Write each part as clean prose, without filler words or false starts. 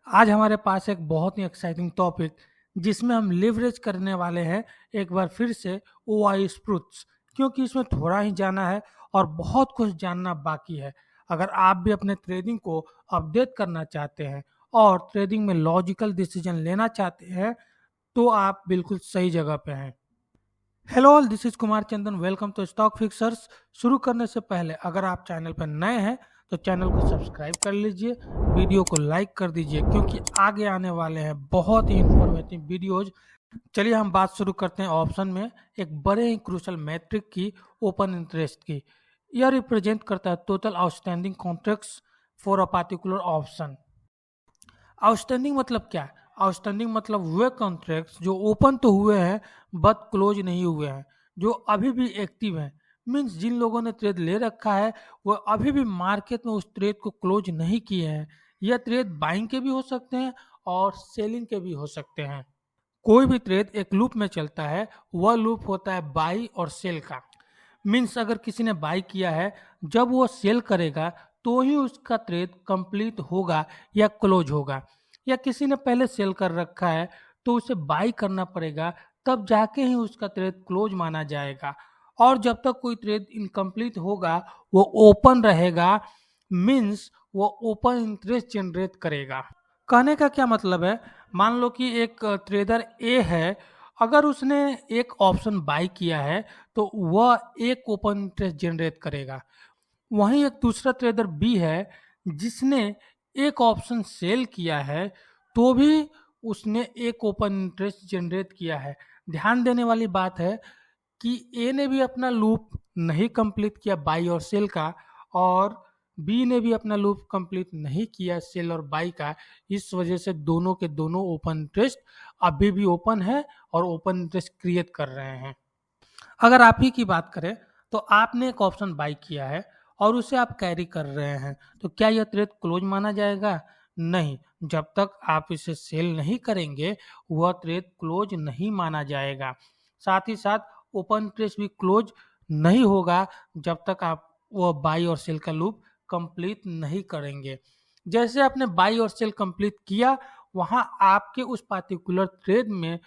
आज हमारे पास एक बहुत ही एक्साइटिंग टॉपिक जिसमें हम लिवरेज करने वाले हैं एक बार फिर से ओआई स्प्रूट्स, क्योंकि इसमें थोड़ा ही जाना है और बहुत कुछ जानना बाकी है। अगर आप भी अपने ट्रेडिंग को अपडेट करना चाहते हैं और ट्रेडिंग में लॉजिकल डिसीजन लेना चाहते हैं तो आप बिल्कुल सही जगह पे हैं। Hello all, this is Kumar Chandan. Welcome to stock fixers. शुरू करने से पहले अगर आप चैनल पर नए हैं तो चैनल को सब्सक्राइब कर लीजिए, वीडियो को लाइक कर दीजिए क्योंकि आगे आने वाले हैं बहुत ही इंफॉर्मेटिव वीडियोज। चलिए हम बात शुरू करते हैं ऑप्शन में एक बड़े ही क्रूशल मैट्रिक की, ओपन इंटरेस्ट की। यह रिप्रेजेंट करता है total outstanding contracts for a particular option. Outstanding मतलब क्या है? आउटस्टैंडिंग मतलब वे कॉन्ट्रैक्ट्स जो ओपन तो हुए हैं बट क्लोज नहीं हुए हैं, जो अभी भी एक्टिव हैं। मीन्स जिन लोगों ने ट्रेड ले रखा है वो अभी भी मार्केट में उस ट्रेड को क्लोज नहीं किए हैं। यह ट्रेड बाइंग के भी हो सकते हैं और सेलिंग के भी हो सकते हैं। कोई भी ट्रेड एक लूप में चलता है, वह लूप होता है बाई और सेल का। मीन्स अगर किसी ने बाई किया है, जब वो सेल करेगा तो ही उसका ट्रेड कंप्लीट होगा या क्लोज होगा। या किसी ने पहले सेल कर रखा है तो उसे बाई करना पड़ेगा, तब जाके ही उसका ट्रेड क्लोज माना जाएगा। और जब तक कोई ट्रेड इनकम्प्लीट होगा वो ओपन रहेगा। मीन्स वो ओपन इंटरेस्ट जनरेट करेगा। कहने का क्या मतलब है? मान लो कि एक ट्रेडर ए है, अगर उसने एक ऑप्शन बाई किया है तो वह एक ओपन इंटरेस्ट जनरेट करेगा। वहीं एक दूसरा ट्रेडर बी है जिसने एक ऑप्शन सेल किया है तो भी उसने एक ओपन इंटरेस्ट जनरेट किया है। ध्यान देने वाली बात है कि ए ने भी अपना लूप नहीं कंप्लीट किया बाई और सेल का, और बी ने भी अपना लूप कंप्लीट नहीं किया सेल और बाई का। इस वजह से दोनों के दोनों ओपन इंटरेस्ट अभी भी ओपन है और ओपन इंटरेस्ट क्रिएट कर रहे हैं। अगर आप ही की बात करें तो आपने एक ऑप्शन बाई किया है और उसे आप कैरी कर रहे हैं, तो क्या यह ट्रेड क्लोज माना जाएगा? नहीं। जब तक आप इसे सेल नहीं करेंगे वह ट्रेड क्लोज नहीं माना जाएगा। साथ ही साथ ओपन इंटरेस्ट भी क्लोज नहीं होगा जब तक आप वह बाई और सेल का लूप कंप्लीट नहीं करेंगे। जैसे आपने बाई और सेल कंप्लीट किया, वहां आपके उस पार्टिकुलर ट्रेड में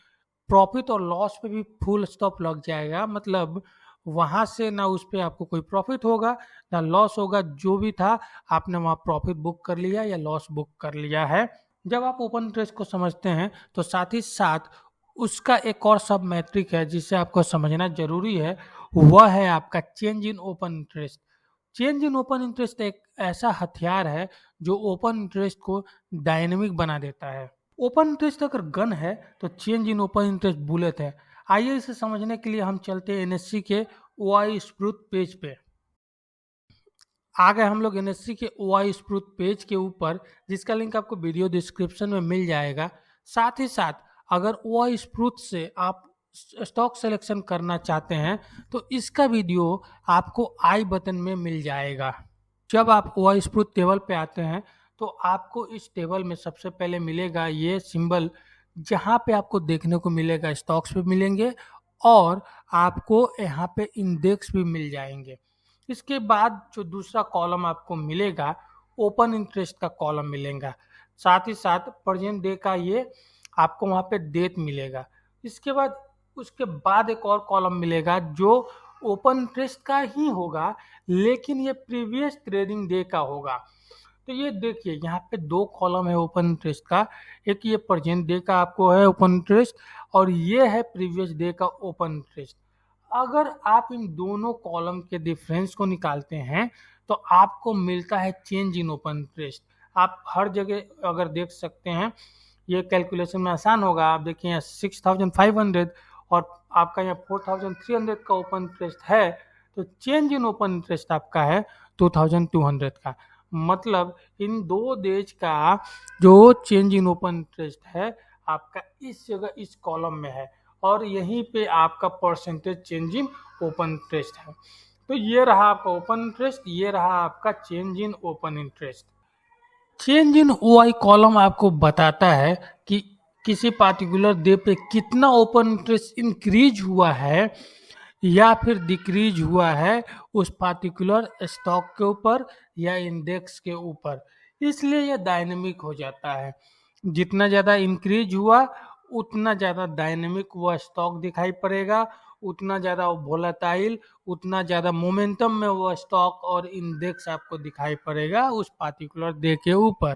प्रॉफिट और लॉस पे भी फुल स्टॉप लग जाएगा। मतलब वहां से ना उस पे आपको कोई प्रॉफिट होगा ना लॉस होगा। जो भी था आपने वहां प्रॉफिट बुक कर लिया या लॉस बुक कर लिया है। जब आप ओपन इंटरेस्ट को समझते हैं तो साथ ही साथ उसका एक और सब मैट्रिक है जिसे आपको समझना जरूरी है, वह है आपका change in open interest. Change in open interest एक ऐसा हथियार है जो ओपन इंटरेस्ट को डायनेमिक बना देता है। ओपन इंटरेस्ट अगर गन है तो change in open interest bullet है। आइए इसे समझने के लिए हम चलते हैं एनएससी के ओआई स्प्रूट पेज पे। आ गए हम लोग एनएससी के ओआई स्प्रूट पेज के ऊपर, जिसका लिंक आपको वीडियो डिस्क्रिप्शन में मिल जाएगा। साथ ही साथ अगर ओआई स्प्रूट से आप स्टॉक सिलेक्शन करना चाहते हैं तो इसका वीडियो आपको आई बटन में मिल जाएगा। जब आप ओआई स्प्रूट टेबल पे आते हैं तो आपको इस टेबल में सबसे पहले मिलेगा ये सिंबल, जहाँ पे आपको देखने को मिलेगा स्टॉक्स भी मिलेंगे और आपको यहाँ पे इंडेक्स भी मिल जाएंगे। इसके बाद जो दूसरा कॉलम आपको मिलेगा, ओपन इंटरेस्ट का कॉलम मिलेगा। साथ ही साथ प्रेजेंट डे का ये आपको वहाँ पे डेट मिलेगा। इसके बाद उसके बाद एक और कॉलम मिलेगा जो ओपन इंटरेस्ट का ही होगा, लेकिन ये प्रीवियस ट्रेडिंग डे का होगा। तो ये देखिए यहाँ पे दो कॉलम है ओपन इंटरेस्ट का। एक ये प्रेजेंट डे का आपको है ओपन इंटरेस्ट और ये है प्रीवियस डे का ओपन इंटरेस्ट। अगर आप इन दोनों कॉलम के डिफरेंस को निकालते हैं तो आपको मिलता है चेंज इन ओपन इंटरेस्ट। आप हर जगह अगर देख सकते हैं, ये कैलकुलेशन में आसान होगा। आप देखिए यहाँ 6500 और आपका यहाँ 4300 का ओपन इंटरेस्ट है, तो चेंज इन ओपन इंटरेस्ट आपका है 2200 का। मतलब इन दो डेज का जो चेंज इन ओपन इंटरेस्ट है आपका इस जगह इस कॉलम में है और यहीं पे आपका percentage change in open interest है। तो ये रहा आपका ओपन इंटरेस्ट, ये रहा आपका change in open interest. Change in OI column आपको बताता है कि किसी पार्टिकुलर डे पे कितना ओपन इंटरेस्ट इंक्रीज हुआ है या फिर डिक्रीज हुआ है उस पार्टिकुलर स्टॉक के ऊपर या इंडेक्स के ऊपर। इसलिए यह डायनेमिक हो जाता है। जितना ज़्यादा इंक्रीज हुआ उतना ज़्यादा डायनेमिक वो स्टॉक दिखाई पड़ेगा, उतना ज़्यादा वो वोलेटाइल, उतना ज़्यादा मोमेंटम में वो स्टॉक और इंडेक्स आपको दिखाई पड़ेगा उस पार्टिकुलर डे के ऊपर।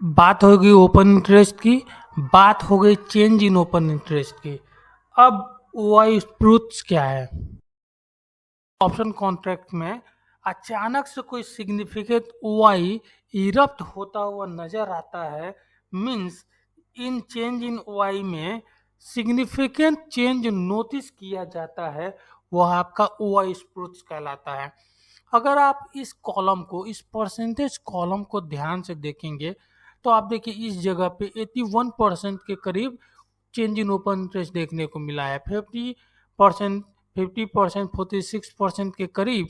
बात हो गई ओपन इंटरेस्ट की, बात हो गई चेंज इन ओपन इंटरेस्ट की। अब वाई ट्रूथ्स क्या है? ऑप्शन कॉन्ट्रैक्ट में अचानक से कोई सिग्निफिकेंट वाई इरप्ट होता हुआ नजर आता है, means in change in y में सिग्निफिकेंट चेंज नोटिस किया जाता है, वह आपका वाई स्प्रूट्स कहलाता है। अगर आप इस कॉलम को, इस परसेंटेज कॉलम को ध्यान से देखेंगे तो आप देखिए इस जगह पे 81% के करीब चेंज इन ओपन इंटरेस्ट देखने को मिला है। 50%, 50%, 46% के करीब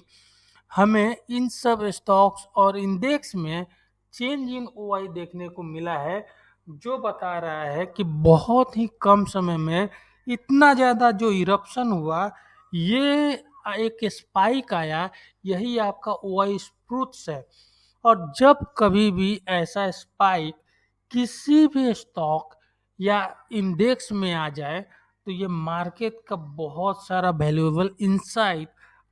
हमें इन सब स्टॉक्स और इंडेक्स में चेंज इन ओआई देखने को मिला है, जो बता रहा है कि बहुत ही कम समय में इतना ज़्यादा जो इरप्शन हुआ, ये एक स्पाइक आया, यही आपका ओआई स्प्रूट्स है। और जब कभी भी ऐसा स्पाइक किसी भी स्टॉक या इंडेक्स में आ जाए तो ये मार्केट का बहुत सारा वैल्यूएबल इंसाइट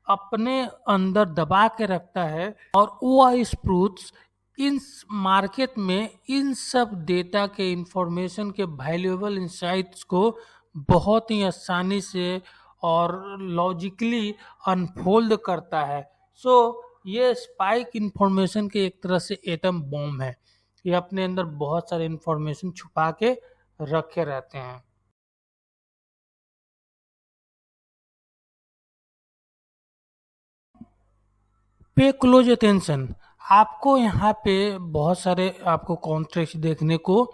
अपने अंदर दबा के रखता है, और ओआई स्प्रूट्स इन मार्केट में इन सब डेटा के इंफॉर्मेशन के वैल्यूएबल इंसाइट्स को बहुत ही आसानी से और लॉजिकली अनफोल्ड करता है। सो ये स्पाइक इंफॉर्मेशन के एक तरह से एटम बॉम्ब है, ये अपने अंदर बहुत सारे इंफॉर्मेशन छुपा के रखे रहते हैं। पे क्लोज अटेंशन, आपको यहाँ पे बहुत सारे आपको कॉन्ट्रैक्ट देखने को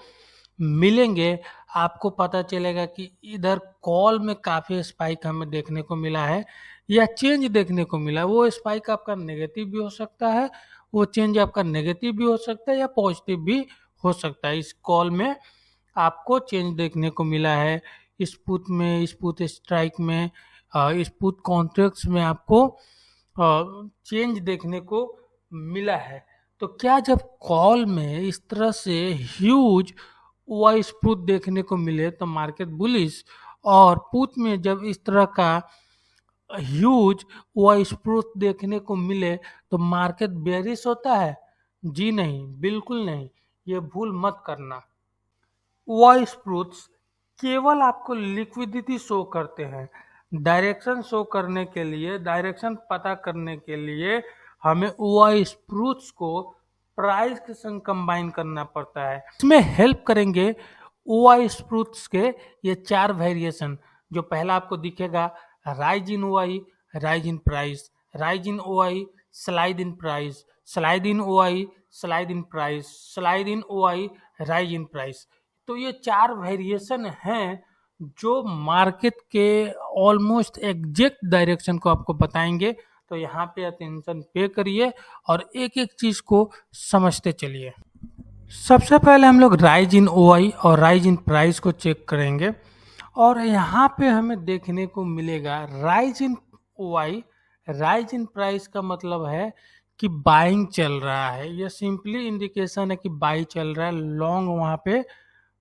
मिलेंगे। आपको पता चलेगा कि इधर कॉल में काफ़ी स्पाइक हमें देखने को मिला है या चेंज देखने को मिला है। वो स्पाइक आपका नेगेटिव भी हो सकता है, वो चेंज आपका नेगेटिव भी हो सकता है या पॉजिटिव भी हो सकता है। इस कॉल में आपको चेंज देखने को मिला है, इस पुट में, इस पुट स्ट्राइक में, इस पुट कॉन्ट्रैक्ट्स में आपको चेंज देखने को मिला है। तो क्या जब कॉल में इस तरह से ह्यूज वाइस पुट देखने को मिले तो मार्केट बुलिश, और पुट में जब इस तरह का ह्यूज वाइस पुट देखने को मिले तो मार्केट बेरिश होता है? जी नहीं, बिल्कुल नहीं, ये भूल मत करना। वॉइस प्रूफ्स केवल आपको लिक्विडिटी शो करते हैं। डायरेक्शन शो करने के लिए, डायरेक्शन पता करने के लिए हमें वॉइस प्रूफ्स को प्राइस के संग कंबाइन करना पड़ता है। इसमें हेल्प करेंगे वॉइस प्रूफ्स के ये चार वेरिएशन। जो पहला आपको दिखेगा, rise in OI, rise in price, rise in OI, slide in price, slide in OI, slide in price, slide in OI, rise in price. तो ये चार वेरिएशन हैं जो मार्केट के ऑलमोस्ट एग्जैक्ट डायरेक्शन को आपको बताएंगे। तो यहाँ पे अटेंशन पे करिए और एक एक चीज को समझते चलिए। सबसे पहले हम लोग राइज इन ओआई और राइज इन प्राइस को चेक करेंगे, और यहाँ पे हमें देखने को मिलेगा rise in OI, rise in price का मतलब है कि बाइंग चल रहा है। यह सिंपली इंडिकेशन है कि बाई चल रहा है, लॉन्ग वहाँ पे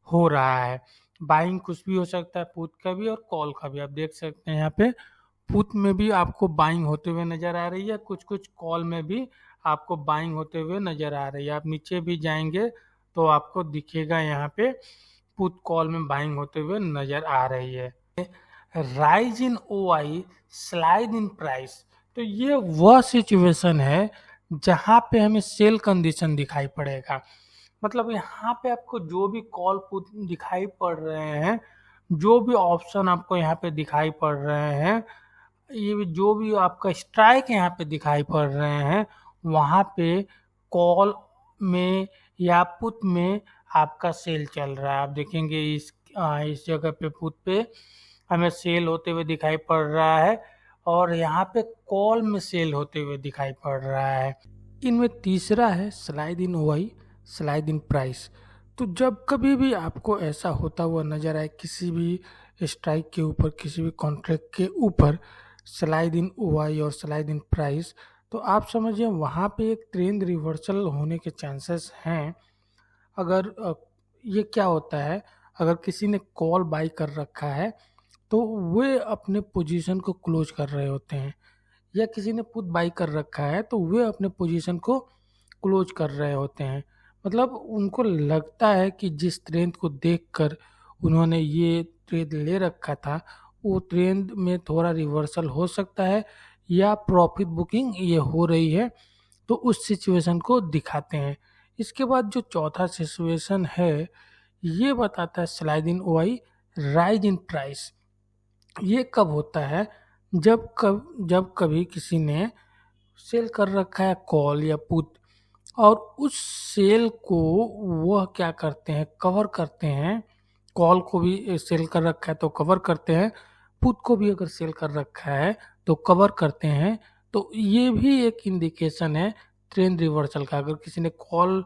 हो रहा है। बाइंग कुछ भी हो सकता है, पुट का भी और कॉल का भी। आप देख सकते हैं यहाँ पे पुट में भी आपको बाइंग होते हुए नजर आ रही है, कुछ कुछ कॉल में भी आपको बाइंग होते हुए नजर आ रही है। आप नीचे भी जाएंगे तो आपको दिखेगा यहाँ पे पुट कॉल में बाइंग होते हुए नजर आ रही है। Rise in OI, slide in price, तो ये वह सिचुएशन है जहाँ पे हमें सेल कंडीशन दिखाई पड़ेगा। मतलब यहाँ पे आपको जो भी कॉल पुट दिखाई पड़ रहे हैं, जो भी ऑप्शन आपको यहाँ पे दिखाई पड़ रहे हैं, ये भी जो भी आपका स्ट्राइक यहाँ पे दिखाई पड़ रहे हैं, वहाँ पे कॉल में या पुट में आपका सेल चल रहा है। आप देखेंगे इस जगह पे पुट पे हमें सेल होते हुए दिखाई पड़ रहा है, और यहाँ पे कॉल में सेल होते हुए दिखाई पड़ रहा है। इनमें तीसरा है slide in OI, slide in price. तो जब कभी भी आपको ऐसा होता हुआ नजर आए किसी भी स्ट्राइक के ऊपर, किसी भी कॉन्ट्रैक्ट के ऊपर स्लाइड इन ओआई और स्लाइड इन प्राइस, तो आप समझिए वहाँ पे एक ट्रेंड रिवर्सल होने के चांसेस हैं। अगर ये क्या होता है, अगर किसी ने कॉल बाई कर रखा है तो वे अपने पोजीशन को क्लोज कर रहे होते हैं, या किसी ने पुट बाई कर रखा है तो वे अपने पोजीशन को क्लोज कर रहे होते हैं। मतलब उनको लगता है कि जिस ट्रेंड को देखकर उन्होंने ये ट्रेड ले रखा था, वो ट्रेंड में थोड़ा रिवर्सल हो सकता है या प्रॉफिट बुकिंग ये हो रही है, तो उस सिचुएशन को दिखाते हैं। इसके बाद जो चौथा सिचुएशन है, ये बताता है slide in OI rise in price. ये कब होता है, जब कभी किसी ने सेल कर रखा है कॉल या पुट, और उस सेल को वह क्या करते हैं, कवर करते हैं। कॉल को भी सेल कर रखा है तो कवर करते हैं, पुट को भी अगर सेल कर रखा है तो कवर करते हैं। तो ये भी एक इंडिकेशन है ट्रेंड रिवर्सल का। अगर किसी ने कॉल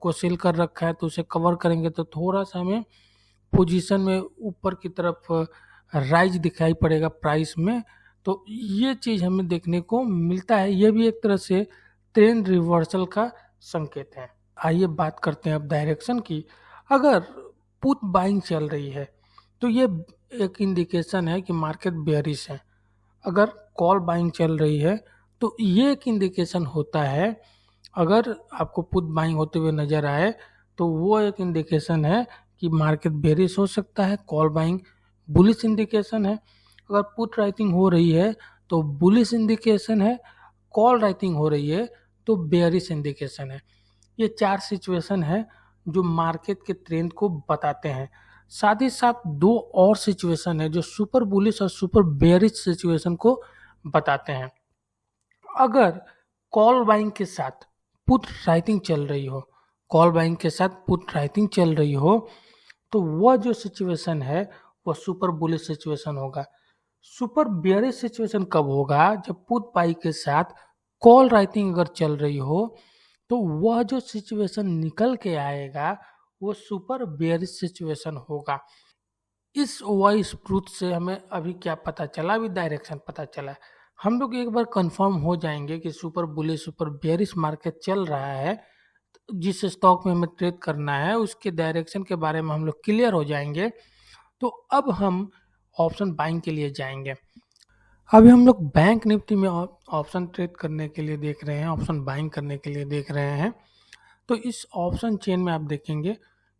को सेल कर रखा है तो उसे कवर करेंगे तो थोड़ा सा हमें पोजीशन में ऊपर की तरफ राइज दिखाई पड़ेगा प्राइस में। तो ये चीज़ हमें देखने को मिलता है, ये भी एक तरह से ट्रेंड रिवर्सल का संकेत है। आइए बात करते हैं अब डायरेक्शन की। अगर पुट बाइंग चल रही है तो ये एक इंडिकेशन है कि मार्केट बेयरिश है। अगर कॉल बाइंग चल रही है तो ये एक इंडिकेशन होता है। अगर आपको पुट बाइंग होते हुए नजर आए तो वो एक इंडिकेशन है कि मार्केट बेरिश हो सकता है। कॉल बाइंग बुलिश इंडिकेशन है। अगर पुट राइटिंग हो रही है तो बुलिश इंडिकेशन है, कॉल राइटिंग हो रही है तो बेयरिश इंडिकेशन है। ये चार सिचुएशन है जो मार्केट के ट्रेंड को बताते हैं। साथ ही साथ दो और सिचुएशन है जो सुपर बुलिश और सुपर बेयरिश सिचुएशन को बताते हैं। अगर कॉल बाइंग के साथ पुट राइटिंग चल रही हो, कॉल बाइंग के साथ पुट राइटिंग चल रही हो, तो वह जो सिचुएशन है वह सुपर बुलिश सिचुएशन होगा। सुपर बेयरिश सिचुएशन कब होगा, जब पुट बाई के साथ कॉल राइटिंग अगर चल रही हो, तो वह जो सिचुएशन निकल के आएगा वो सुपर बेयरिश सिचुएशन होगा। इस वॉइस ट्रूथ से हमें अभी क्या पता चला, अभी डायरेक्शन पता चला। हम लोग एक बार कंफर्म हो जाएंगे कि super bullish super bearish market चल रहा है, जिस स्टॉक में हमें ट्रेड करना है उसके डायरेक्शन के बारे में हम लोग क्लियर हो जाएंगे। तो अब हम ऑप्शन बाइंग के लिए जाएंगे। अभी हम लोग बैंक निफ्टी में ऑप्शन ट्रेड करने के लिए देख रहे हैं, ऑप्शन बाइंग करने के लिए देख रहे हैं। तो इस ऑप्शन चेन में आप देखेंगे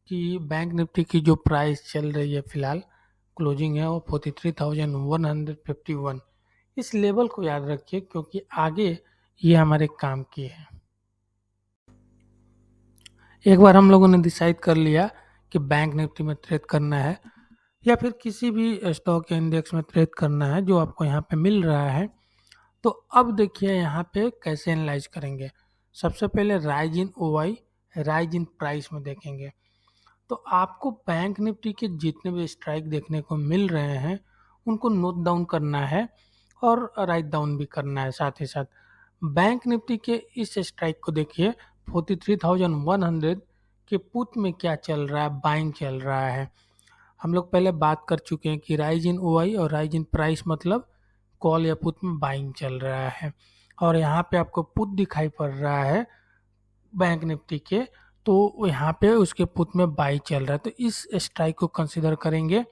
कि बैंक निफ्टी की जो प्राइस चल रही है फिलहाल, क्लोजिंग है वो 43,151। इस लेवल को याद रखिए क्योंकि आगे ये हमारे काम की है। एक बार हम लोगों ने डिसाइड कर लिया कि बैंक निफ्टी में ट्रेड करना है या फिर किसी भी स्टॉक या इंडेक्स में ट्रेड करना है जो आपको यहाँ पे मिल रहा है, तो अब देखिए यहाँ पे कैसे एनालाइज करेंगे। सबसे पहले rise in ओवाई rise in price में देखेंगे। तो आपको बैंक निफ्टी के जितने भी स्ट्राइक देखने को मिल रहे हैं उनको नोट डाउन करना है और राइट डाउन भी करना है साथ ही साथ। बैंक निफ्टी के इस स्ट्राइक को देखिए, 43,100 के पुट में क्या चल रहा है, बाइंग चल रहा है। हम लोग पहले बात कर चुके हैं कि राइज इन ओआई और राइज इन प्राइस मतलब कॉल या पुट में बाइंग चल रहा है, और यहाँ पे आपको पुट दिखाई पड़ रहा है बैंक निफ्टी के, तो यहाँ पे उसके पुट में बाई चल रहा है। तो इस स्ट्राइक को कंसिडर करेंगे,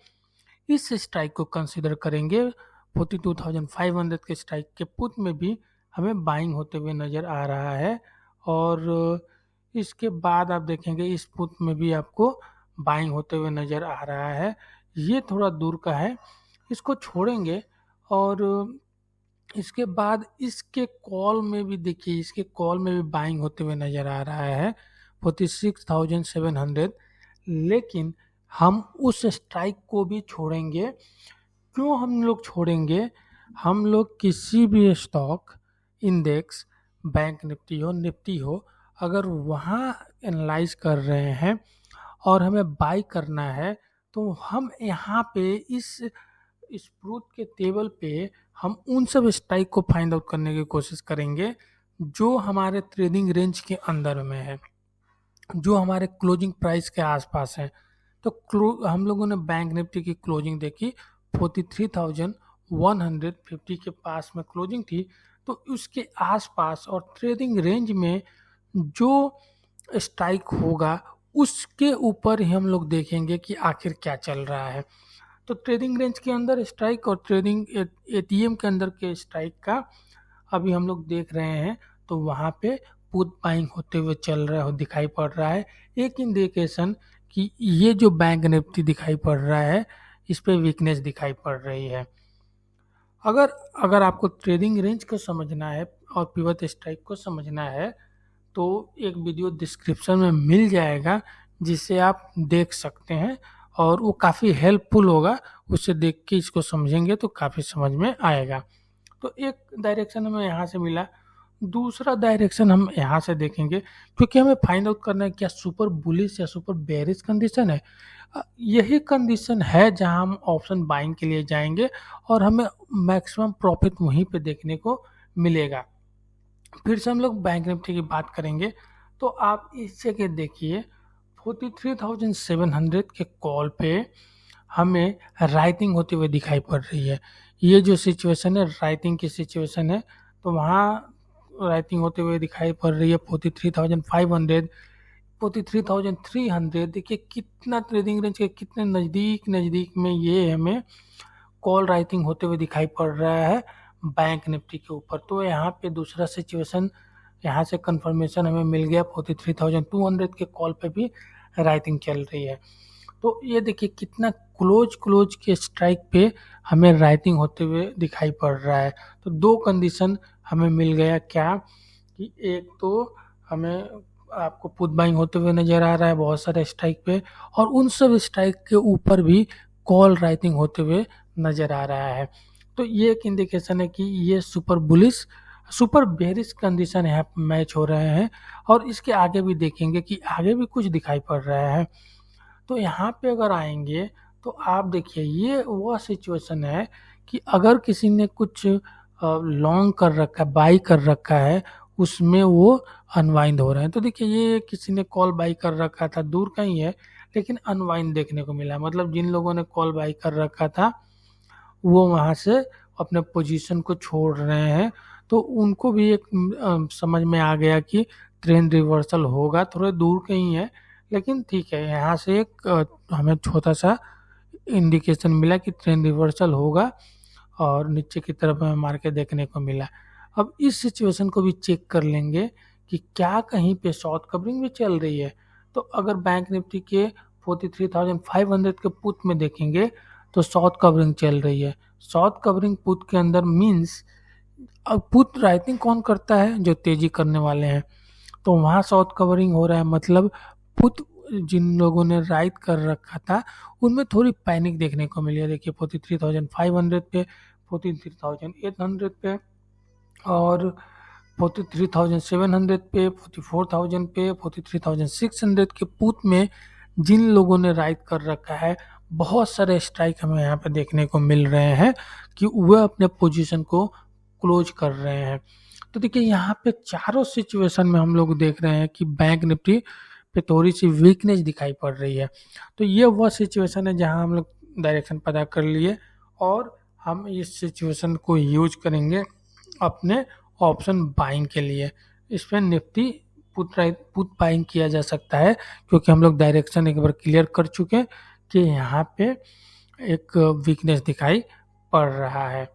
इस स्ट्राइक को कंसिडर करेंगे। 42,500 के स्ट्राइक के पुट में भी हमें बाइंग होते हुए नज़र आ रहा है, और इसके बाद आप देखेंगे इस पुट में भी आपको बाइंग होते हुए नज़र आ रहा है। ये थोड़ा दूर का है, इसको छोड़ेंगे। और इसके बाद इसके कॉल में भी देखिए, इसके कॉल में भी बाइंग होते हुए नज़र आ रहा है 46,700। लेकिन हम उस स्ट्राइक को भी छोड़ेंगे। क्यों हम लोग छोड़ेंगे? हम लोग किसी भी स्टॉक, इंडेक्स, बैंक निफ्टी हो, अगर वहाँ एनालाइज कर रहे हैं और हमें बाई करना है, तो हम यहाँ पे इस प्रूफ के टेबल पे हम उन सब स्ट्राइक को फाइंड आउट करने की कोशिश करेंगे जो हमारे ट्रेडिंग रेंज के अंदर में है, जो हमारे क्लोजिंग प्राइस के आसपास है। तो हम लोगों ने बैंक निफ्टी की क्लोजिंग देखी 43,150 के पास में क्लोजिंग थी। तो उसके आसपास और ट्रेडिंग रेंज में जो स्ट्राइक होगा उसके ऊपर ही हम लोग देखेंगे कि आखिर क्या चल रहा है। तो ट्रेडिंग रेंज के अंदर स्ट्राइक और ट्रेडिंग एटीएम के अंदर के स्ट्राइक का अभी हम लोग देख रहे हैं, तो वहाँ पे पुट बाइंग होते हुए चल रहा हो दिखाई पड़ रहा है। एक इंडिकेशन कि ये जो बैंक निफ्टी दिखाई पड़ रहा है, इस पे वीकनेस दिखाई पड़ रही है। अगर अगर आपको ट्रेडिंग रेंज को समझना है और पिवट स्ट्राइक को समझना है, तो एक वीडियो डिस्क्रिप्शन में मिल जाएगा, जिसे आप देख सकते हैं और वो काफ़ी हेल्पफुल होगा। उसे देख के इसको समझेंगे तो काफ़ी समझ में आएगा। तो एक डायरेक्शन हमें यहाँ से मिला, दूसरा डायरेक्शन हम यहाँ से देखेंगे, क्योंकि हमें फाइंड आउट करना है क्या सुपर बुलिश या सुपर बेरिश कंडीशन है। यही कंडीशन है जहाँ हम ऑप्शन बाइंग के लिए जाएंगे और हमें मैक्सिमम प्रॉफिट वहीं पे देखने को मिलेगा। फिर से हम लोग बैंक निफ्टी की बात करेंगे, तो आप इस जगह देखिए 43,700 के कॉल पे हमें राइटिंग होते हुए दिखाई पड़ रही है। ये जो सिचुएशन है राइटिंग की सिचुएशन है, तो वहाँ राइटिंग होते हुए दिखाई पड़ रही है 43,500, 43,300। देखिए कितना ट्रेडिंग रेंज के कितने नज़दीक नज़दीक में ये हमें कॉल राइटिंग होते हुए दिखाई पड़ रहा है बैंक निफ्टी के ऊपर। तो यहाँ पे दूसरा सिचुएशन, यहाँ से कंफर्मेशन हमें मिल गया 43,200 के कॉल पे भी राइटिंग चल रही है। तो ये देखिए कितना क्लोज के स्ट्राइक पे हमें राइटिंग होते हुए दिखाई पड़ रहा है। तो दो कंडीशन हमें मिल गया, क्या कि एक तो हमें आपको पुट बाइंग होते हुए नज़र आ रहा है बहुत सारे स्ट्राइक पे, और उन सब स्ट्राइक के ऊपर भी कॉल राइटिंग होते हुए नज़र आ रहा है। तो ये एक इंडिकेशन है कि ये super bullish super bearish condition यहाँ पे मैच हो रहे हैं। और इसके आगे भी देखेंगे कि आगे भी कुछ दिखाई पड़ रहा है। तो यहाँ पे अगर आएंगे तो आप देखिए ये वह सिचुएशन है कि अगर किसी ने कुछ लॉन्ग कर रखा है, बाई कर रखा है, उसमें वो अनवाइंड हो रहे हैं। तो देखिए ये किसी ने कॉल बाई कर रखा था, दूर का ही है, लेकिन अनवाइंड देखने को मिला। मतलब जिन लोगों ने कॉल बाई कर रखा था वो वहाँ से अपने पोजीशन को छोड़ रहे हैं। तो उनको भी एक समझ में आ गया कि ट्रेंड रिवर्सल होगा, थोड़े दूर के ही है, लेकिन ठीक है। यहाँ से एक हमें छोटा सा इंडिकेशन मिला कि ट्रेंड रिवर्सल होगा और नीचे की तरफ हमें मार्केट देखने को मिला। अब इस सिचुएशन को भी चेक कर लेंगे कि क्या कहीं पे शॉर्ट कवरिंग भी चल रही है। तो अगर बैंक निफ्टी के 43,500 के पुट में देखेंगे तो शॉर्ट कवरिंग चल रही है। शॉर्ट कवरिंग पुट के अंदर मीन्स, अब पुट राइटिंग कौन करता है? जो तेजी करने वाले हैं। तो वहाँ शॉर्ट कवरिंग हो रहा है, मतलब पुट जिन लोगों ने राइट कर रखा था उनमें थोड़ी पैनिक देखने को मिली है। देखिए 43,500 पे, 43,800 पे, और 43,700 पे, 44,000 पे, 43,600 के पुट में जिन लोगों ने राइट कर रखा है, बहुत सारे स्ट्राइक हमें यहाँ पे देखने को मिल रहे हैं कि वह अपने पोजीशन को क्लोज कर रहे हैं। तो देखिए यहाँ पे चारों सिचुएशन में हम लोग देख रहे हैं कि बैंक निफ्टी पे थोड़ी सी वीकनेस दिखाई पड़ रही है। तो ये वह सिचुएशन है जहाँ हम लोग डायरेक्शन पता कर लिए और हम इस सिचुएशन को यूज करेंगे अपने ऑप्शन बाइंग के लिए। इस पर निफ्टी पुट बाइंग किया जा सकता है, क्योंकि हम लोग डायरेक्शन एक बार क्लियर कर चुके हैं कि यहाँ पे एक वीकनेस दिखाई पड़ रहा है।